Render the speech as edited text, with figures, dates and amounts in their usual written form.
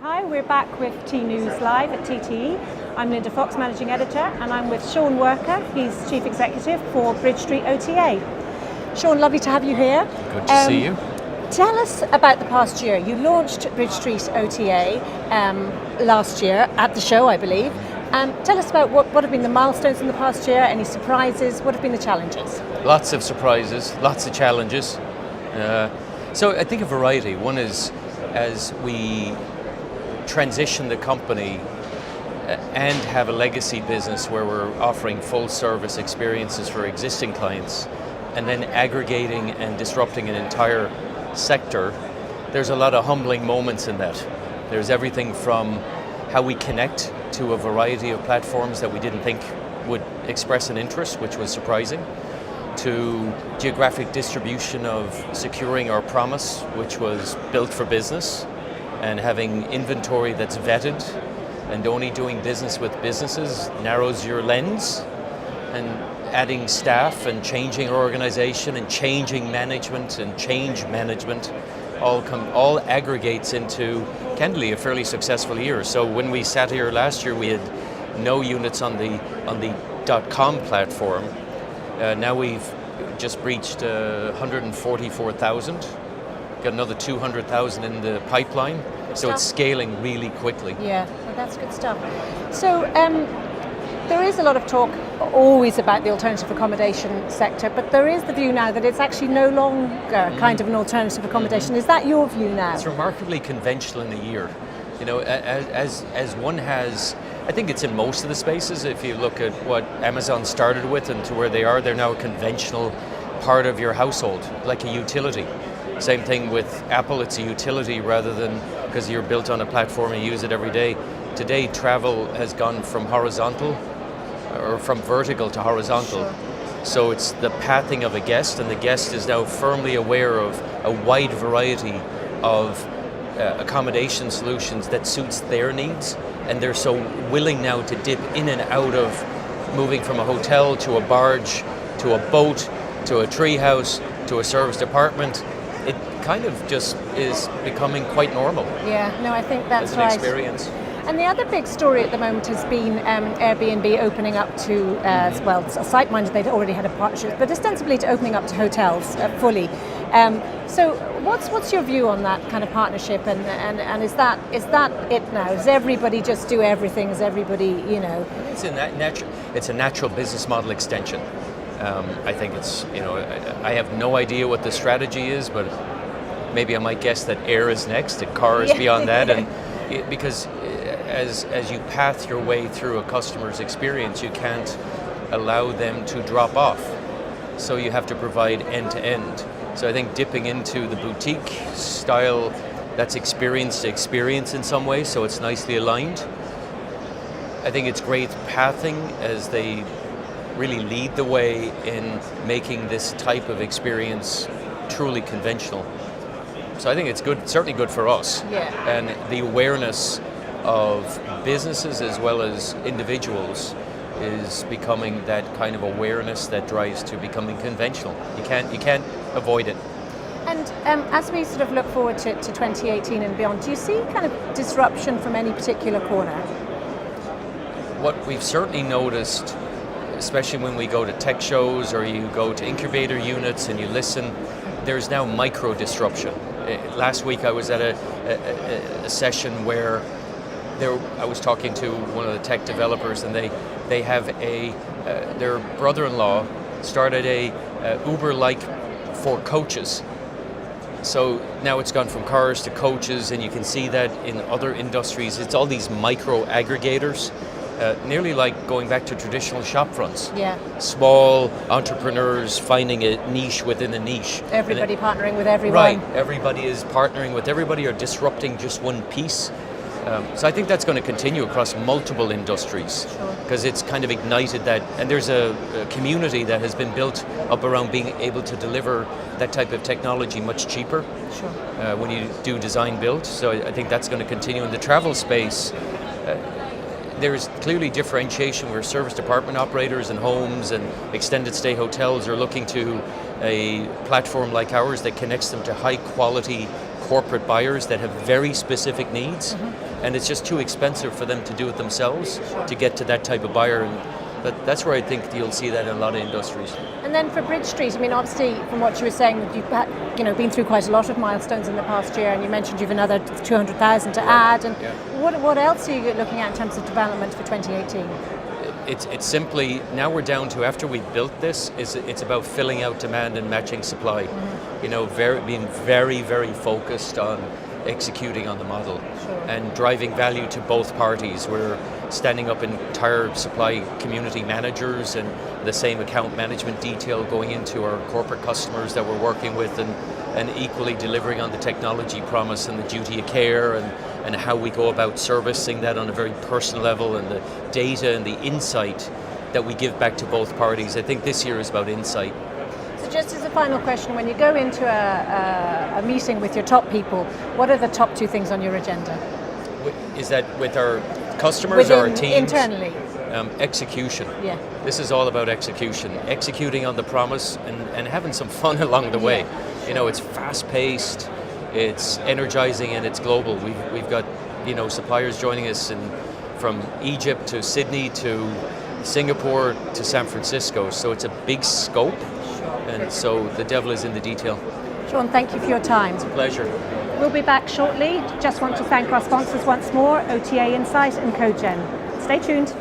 Hi, we're back with tnoozLIVE at TTE. I'm Linda Fox, Managing Editor, and I'm with Sean Worker. He's Chief Executive for BridgeStreet OTA. Sean, lovely to have you here. Good to see you. Tell us about the past year. You launched BridgeStreet OTA last year at the show, I believe. Tell us about what have been the milestones in the past year, any surprises, what have been the challenges? Lots of surprises, lots of challenges. So I think a variety. One is as we transition the company and have a legacy business where we're offering full service experiences for existing clients and then aggregating and disrupting an entire sector, there's a lot of humbling moments in that. There's everything from how we connect to a variety of platforms that we didn't think would express an interest, which was surprising, to geographic distribution of securing our promise, which was built for business, and having inventory that's vetted, and only doing business with businesses narrows your lens, and adding staff and changing our organization and changing management and change management all aggregates into, candidly, a fairly successful year. So when we sat here last year, we had no units on the .com platform. Now we've just breached 144,000. Got another 200,000 in the pipeline. So it's scaling really quickly. Yeah, well, that's good stuff. So there is a lot of talk always about the alternative accommodation sector, but there is the view now that it's actually no longer kind of an alternative accommodation. Is that your view now? It's remarkably conventional in a year. You know, as one has, I think it's in most of the spaces. If you look at what Amazon started with and to where they are, they're now a conventional part of your household, like a utility. Same thing with Apple, it's a utility rather than because you're built on a platform and you use it every day. Today, travel has gone from horizontal or from vertical to horizontal. Sure. So it's the pathing of a guest, and the guest is now firmly aware of a wide variety of accommodation solutions that suits their needs, and they're so willing now to dip in and out of moving from a hotel to a barge, to a boat, to a treehouse, to a service department. It kind of just is becoming quite normal. Yeah, no, I think that's as an experience. And the other big story at the moment has been Airbnb opening up to, well, SiteMinder, they'd already had a partnership, but ostensibly to opening up to hotels fully. So what's your view on that kind of partnership, and is that it now? Does everybody just do everything? Is everybody, you know? It's a natural business model extension. I think it's, you know, I have no idea what the strategy is, but maybe I might guess that air is next, and car is beyond that, and because as you path your way through a customer's experience, you can't allow them to drop off. So you have to provide end to end. So I think dipping into the boutique style, that's experience to experience in some way, so it's nicely aligned. I think it's great pathing as they really lead the way in making this type of experience truly conventional. So I think it's good, certainly good for us. Yeah. And the awareness of businesses as well as individuals is becoming that kind of awareness that drives to becoming conventional. You can't avoid it. And as we sort of look forward to 2018 and beyond, do you see kind of disruption from any particular corner? What we've certainly noticed, especially when we go to tech shows or you go to incubator units and you listen, there's now micro disruption. Last week I was at a session where I was talking to one of the tech developers, and they have their brother-in-law started a Uber-like for coaches. So now it's gone from cars to coaches, and you can see that in other industries. It's all these micro aggregators. Nearly like going back to traditional shop fronts. Yeah. Small entrepreneurs finding a niche within a niche. Everybody partnering with everyone. Right. Everybody is partnering with everybody or disrupting just one piece. So I think that's going to continue across multiple industries because it's kind of ignited that, and there's a community that has been built up around being able to deliver that type of technology much cheaper when you do design build. So I think that's going to continue in the travel space. There's clearly differentiation where service department operators and homes and extended stay hotels are looking to a platform like ours that connects them to high quality corporate buyers that have very specific needs, and it's just too expensive for them to do it themselves to get to that type of buyer. And that's where I think you'll see that in a lot of industries. And then for BridgeStreet, I mean, obviously, from what you were saying, you've been through quite a lot of milestones in the past year, and you mentioned you've another 200,000 to add. And what else are you looking at in terms of development for 2018? It's simply, now we're down to, after we built this, it's about filling out demand and matching supply. You know, being very, very focused on executing on the model and driving value to both parties. We're standing up entire supply community managers and the same account management detail going into our corporate customers that we're working with, and equally delivering on the technology promise and the duty of care, and how we go about servicing that on a very personal level, and the data and the insight that we give back to both parties. I think this year is about insight. So just as a final question, when you go into a meeting with your top people, what are the top 2 things on your agenda? Is that with our customers or our teams? Internally. Execution. Yeah. This is all about execution. Executing on the promise and having some fun along the way. You know, it's fast-paced, it's energizing, and it's global. We've got, you know, suppliers joining us from Egypt to Sydney to Singapore to San Francisco. So it's a big scope, and so the devil is in the detail. Sean, thank you for your time. It's a pleasure. We'll be back shortly. Just want to thank our sponsors once more, OTA Insight and CodeGen. Stay tuned.